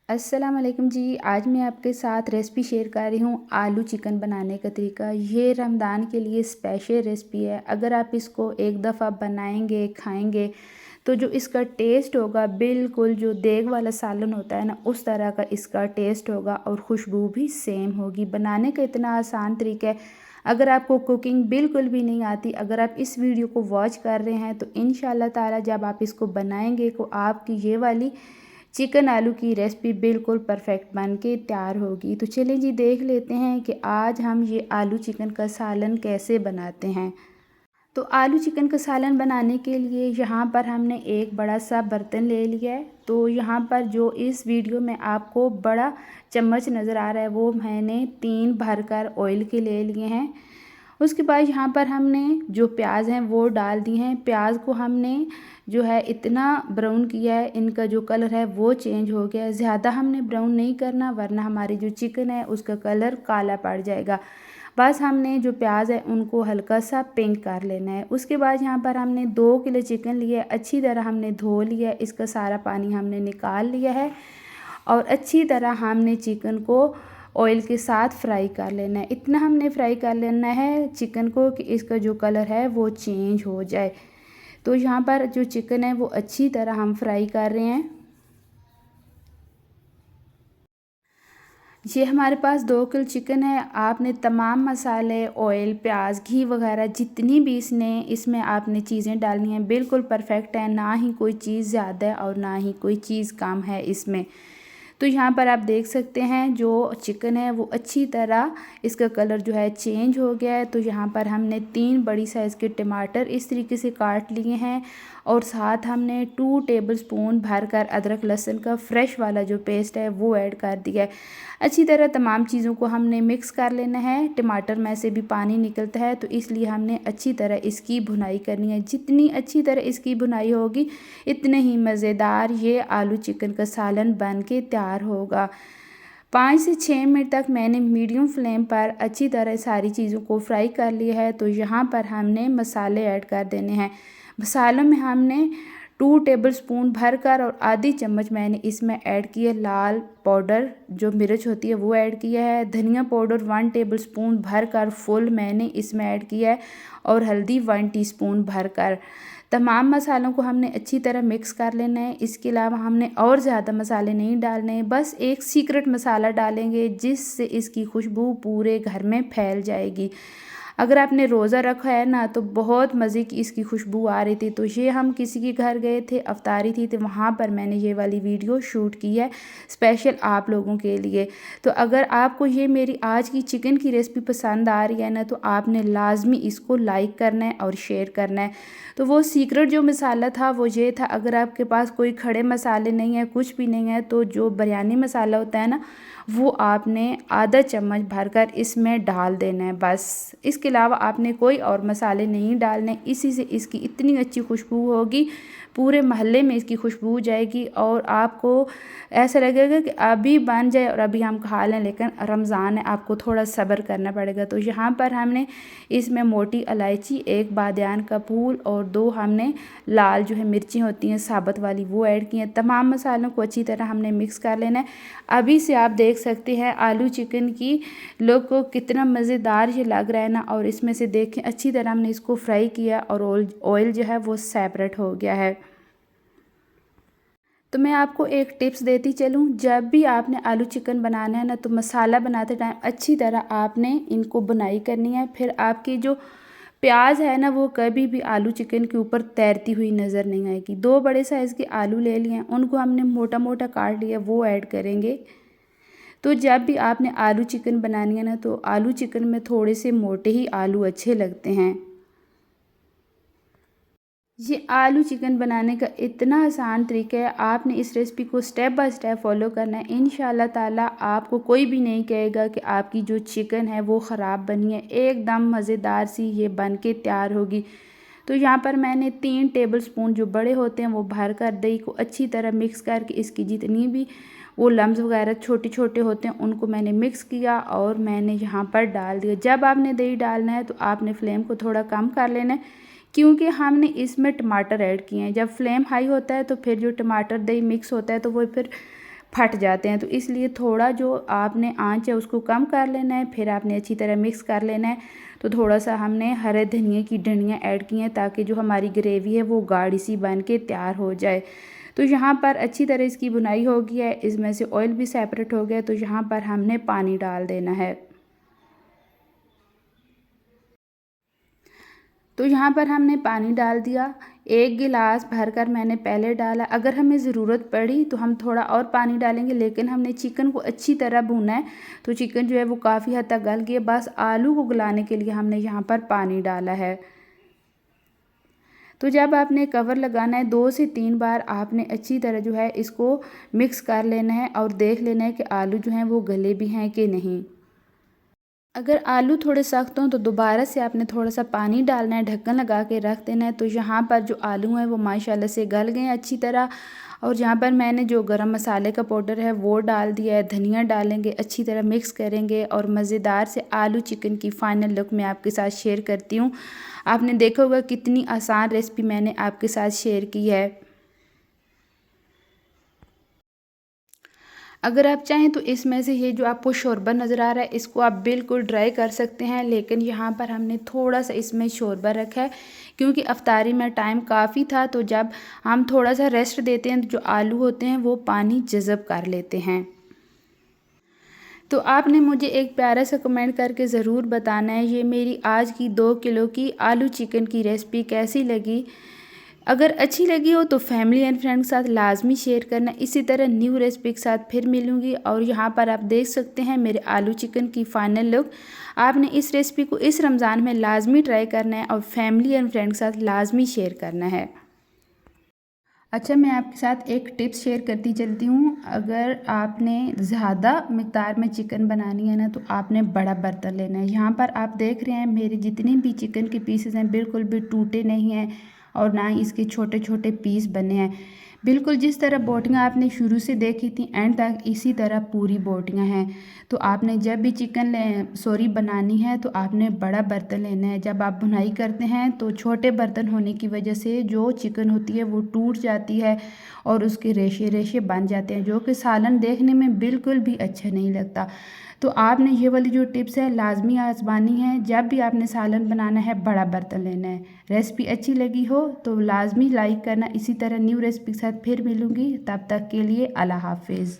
अस्सलाम वालेकुम जी। आज मैं आपके साथ रेसिपी शेयर कर रही हूँ आलू चिकन बनाने का तरीका। ये रमज़ान के लिए स्पेशल रेसिपी है। अगर आप इसको एक दफ़ा बनाएंगे खाएंगे तो जो इसका टेस्ट होगा बिल्कुल जो देग वाला सालन होता है ना उस तरह का इसका टेस्ट होगा और खुशबू भी सेम होगी। बनाने का इतना आसान तरीका है। अगर आपको कुकिंग बिल्कुल भी नहीं आती, अगर आप इस वीडियो को वॉच कर रहे हैं तो इंशाल्लाह ताला जब आप इसको बनाएंगे तो आपकी ये वाली चिकन आलू की रेसिपी बिल्कुल परफेक्ट बन के तैयार होगी। तो चलिए जी देख लेते हैं कि आज हम ये आलू चिकन का सालन कैसे बनाते हैं। तो आलू चिकन का सालन बनाने के लिए यहाँ पर हमने एक बड़ा सा बर्तन ले लिया है। तो यहाँ पर जो इस वीडियो में आपको बड़ा चम्मच नज़र आ रहा है वो मैंने 3 भरकर ऑयल के ले लिए हैं। उसके बाद यहाँ पर हमने जो प्याज हैं वो डाल दिए हैं। प्याज को हमने जो है इतना ब्राउन किया है, इनका जो कलर है वो चेंज हो गया है। ज़्यादा हमने ब्राउन नहीं करना वरना हमारी जो चिकन है उसका कलर काला पड़ जाएगा। बस हमने जो प्याज है उनको हल्का सा पिंक कर लेना है। उसके बाद यहाँ पर हमने 2 किलो चिकन लिया है, अच्छी तरह हमने धो लिया है, इसका सारा पानी हमने निकाल लिया है और अच्छी तरह हमने चिकन को ऑयल के साथ फ्राई कर लेना है। इतना हमने फ्राई कर लेना है चिकन को कि इसका जो कलर है वो चेंज हो जाए। तो यहाँ पर जो चिकन है वो अच्छी तरह हम फ्राई कर रहे हैं। ये हमारे पास 2 किलो चिकन है। आपने तमाम मसाले, ऑयल, प्याज, घी वगैरह जितनी भी इसमें आपने चीज़ें डालनी हैं बिल्कुल परफेक्ट है। ना ही कोई चीज़ ज़्यादा है और ना ही कोई चीज़ कम है इसमें। तो यहाँ पर आप देख सकते हैं जो चिकन है वो अच्छी तरह इसका कलर जो है चेंज हो गया है। तो यहाँ पर हमने 3 बड़ी साइज़ के टमाटर इस तरीके से काट लिए हैं और साथ हमने 2 टेबलस्पून भरकर अदरक लहसुन का फ्रेश वाला जो पेस्ट है वो ऐड कर दिया है। अच्छी तरह तमाम चीज़ों को हमने मिक्स कर लेना है। टमाटर में से भी पानी निकलता है तो इसलिए हमने अच्छी तरह इसकी भुनाई करनी है। जितनी अच्छी तरह इसकी भुनाई होगी इतने ही मज़ेदार ये आलू चिकन का सालन बन के तैयार होगा। 5 से 6 मिनट तक मैंने मीडियम फ्लेम पर अच्छी तरह सारी चीज़ों को फ्राई कर लिया है। तो यहाँ पर हमने मसाले ऐड कर देने हैं। मसालों में हमने 2 टेबलस्पून भरकर और आधी चम्मच मैंने इसमें ऐड किया लाल पाउडर जो मिर्च होती है वो ऐड किया है। धनिया पाउडर 1 टेबलस्पून भरकर फुल मैंने इसमें ऐड किया है और हल्दी 1 टीस्पून भरकर। तमाम मसालों को हमने अच्छी तरह मिक्स कर लेना है। इसके अलावा हमने और ज़्यादा मसाले नहीं डालने हैं, बस एक सीक्रेट मसाला डालेंगे जिससे इसकी खुशबू पूरे घर में फैल जाएगी। अगर आपने रोज़ा रखा है ना तो बहुत मज़े की इसकी खुशबू आ रही थी। तो ये हम किसी के घर गए थे, अफ्तारी थी, तो वहाँ पर मैंने ये वाली वीडियो शूट की है स्पेशल आप लोगों के लिए। तो अगर आपको ये मेरी आज की चिकन की रेसिपी पसंद आ रही है ना तो आपने लाजमी इसको लाइक करना है और शेयर करना है। तो वो सीक्रेट जो मसाला था वो ये था, अगर आपके पास कोई खड़े मसाले नहीं है, कुछ भी नहीं है, तो जो बिरयानी मसाला होता है ना वो आपने आधा चम्मच भरकर इसमें डाल देना है बस। इसके अलावा आपने कोई और मसाले नहीं डालने। इसी से इसकी इतनी अच्छी खुशबू होगी, पूरे महल्ले में इसकी खुशबू जाएगी और आपको ऐसा लगेगा कि अभी बन जाए और अभी हम खा लें, लेकिन रमज़ान है, आपको थोड़ा सब्र करना पड़ेगा। तो यहाँ पर हमने इसमें मोटी इलायची, 1 बादियान का फूल और 2 हमने लाल जो है मिर्ची होती हैं साबुत वाली वो ऐड की हैं। तमाम मसालों को अच्छी तरह हमने मिक्स कर लेना है। अभी से आप देख सकते हैं आलू चिकन की लुक को कितना मज़ेदार ये लग रहा है ना। और इसमें से देखें अच्छी तरह हमने इसको फ्राई किया और ऑयल जो है वो सेपरेट हो गया है। तो मैं आपको एक टिप्स देती चलूँ, जब भी आपने आलू चिकन बनाना है ना तो मसाला बनाते टाइम अच्छी तरह आपने इनको बुनाई करनी है। फिर आपकी जो प्याज है ना वो कभी भी आलू चिकन के ऊपर तैरती हुई नज़र नहीं आएगी। 2 बड़े साइज़ के आलू ले लिए हैं, उनको हमने मोटा मोटा काट लिया, वो ऐड करेंगे। तो जब भी आपने आलू चिकन बनानी है ना तो आलू चिकन में थोड़े से मोटे ही आलू अच्छे लगते हैं। ये आलू चिकन बनाने का इतना आसान तरीका है, आपने इस रेसिपी को स्टेप बाय स्टेप फॉलो करना है। इंशाल्लाह ताला आपको कोई भी नहीं कहेगा कि आपकी जो चिकन है वो ख़राब बनी है, एकदम मज़ेदार सी ये बन के तैयार होगी। तो यहाँ पर मैंने 3 टेबलस्पून जो बड़े होते हैं वो भर कर दही को अच्छी तरह मिक्स करके इसकी जितनी भी वो लम्स वगैरह छोटे छोटे होते हैं उनको मैंने मिक्स किया और मैंने यहाँ पर डाल दिया। जब आपने दही डालना है तो आपने फ्लेम को थोड़ा कम कर लेना है क्योंकि हमने इसमें टमाटर ऐड किए हैं। जब फ्लेम हाई होता है तो फिर जो टमाटर दही मिक्स होता है तो वो फिर फट जाते हैं। तो इसलिए थोड़ा जो आपने आंच है उसको कम कर लेना है, फिर आपने अच्छी तरह मिक्स कर लेना है। तो थोड़ा सा हमने हरे धनिए की डंडियाँ ऐड की हैं ताकि जो हमारी ग्रेवी है वो गाढ़ी सी बन के तैयार हो जाए। तो यहाँ पर अच्छी तरह इसकी बुनाई हो गई है, इसमें से ऑयल भी सेपरेट हो गया। तो यहाँ पर हमने पानी डाल देना है। तो यहाँ पर हमने पानी डाल दिया, 1 गिलास भरकर मैंने पहले डाला। अगर हमें ज़रूरत पड़ी तो हम थोड़ा और पानी डालेंगे, लेकिन हमने चिकन को अच्छी तरह भूना है। तो चिकन जो है वो काफ़ी हद तक गल गया, बस आलू को गलाने के लिए हमने यहाँ पर पानी डाला है। तो जब आपने कवर लगाना है 2 से 3 बार आपने अच्छी तरह जो है इसको मिक्स कर लेना है और देख लेना है कि आलू जो हैं वो गले भी हैं कि नहीं। अगर आलू थोड़े सख्त हों तो दोबारा से आपने थोड़ा सा पानी डालना है, ढक्कन लगा के रख देना है। तो यहाँ पर जो आलू हैं वो माशाल्लाह से गल गए हैं अच्छी तरह। और यहाँ पर मैंने जो गरम मसाले का पाउडर है वो डाल दिया है, धनिया डालेंगे, अच्छी तरह मिक्स करेंगे और मज़ेदार से आलू चिकन की फ़ाइनल लुक मैं आपके साथ शेयर करती हूँ। आपने देखा होगा कितनी आसान रेसिपी मैंने आपके साथ शेयर की है। अगर आप चाहें तो इसमें से ये जो आपको शोरबा नज़र आ रहा है इसको आप बिल्कुल ड्राई कर सकते हैं, लेकिन यहाँ पर हमने थोड़ा सा इसमें शोरबा रखा है क्योंकि अफ्तारी में टाइम काफ़ी था। तो जब हम थोड़ा सा रेस्ट देते हैं तो जो आलू होते हैं वो पानी जज़ब कर लेते हैं। तो आपने मुझे एक प्यारा सा कमेंट करके ज़रूर बताना है ये मेरी आज की 2 किलो की आलू चिकन की रेसिपी कैसी लगी। अगर अच्छी लगी हो तो फैमिली एंड फ्रेंड के साथ लाजमी शेयर करना। इसी तरह न्यू रेसिपी के साथ फिर मिलूँगी। और यहाँ पर आप देख सकते हैं मेरे आलू चिकन की फ़ाइनल लुक। आपने इस रेसिपी को इस रमज़ान में लाजमी ट्राई करना है और फैमिली एंड फ्रेंड के साथ लाजमी शेयर करना है। अच्छा, मैं आपके साथ एक टिप्स शेयर करती चलती हूँ। अगर आपने ज़्यादा मिक़दार में चिकन बनानी है ना तो आपने बड़ा बर्तन लेना है। यहाँ पर आप देख रहे हैं मेरे जितने भी चिकन के पीसेस हैं बिल्कुल भी टूटे नहीं हैं और ना ही इसके छोटे छोटे पीस बने हैं। बिल्कुल जिस तरह बोटियाँ आपने शुरू से देखी थी एंड तक इसी तरह पूरी बोटियाँ हैं। तो आपने जब भी चिकन बनानी है तो आपने बड़ा बर्तन लेना है। जब आप भुनाई करते हैं तो छोटे बर्तन होने की वजह से जो चिकन होती है वो टूट जाती है और उसके रेशे रेशे बन जाते हैं, जो कि सालन देखने में बिल्कुल भी अच्छा नहीं लगता। तो आपने ये वाली जो टिप्स है लाजमी आजमानी है। जब भी आपने सालन बनाना है बड़ा बर्तन लेना है। रेसिपी अच्छी लगी हो तो लाजमी लाइक करना। इसी तरह न्यू रेसिपी के साथ फिर मिलूँगी, तब तक के लिए अल्लाह हाफिज़।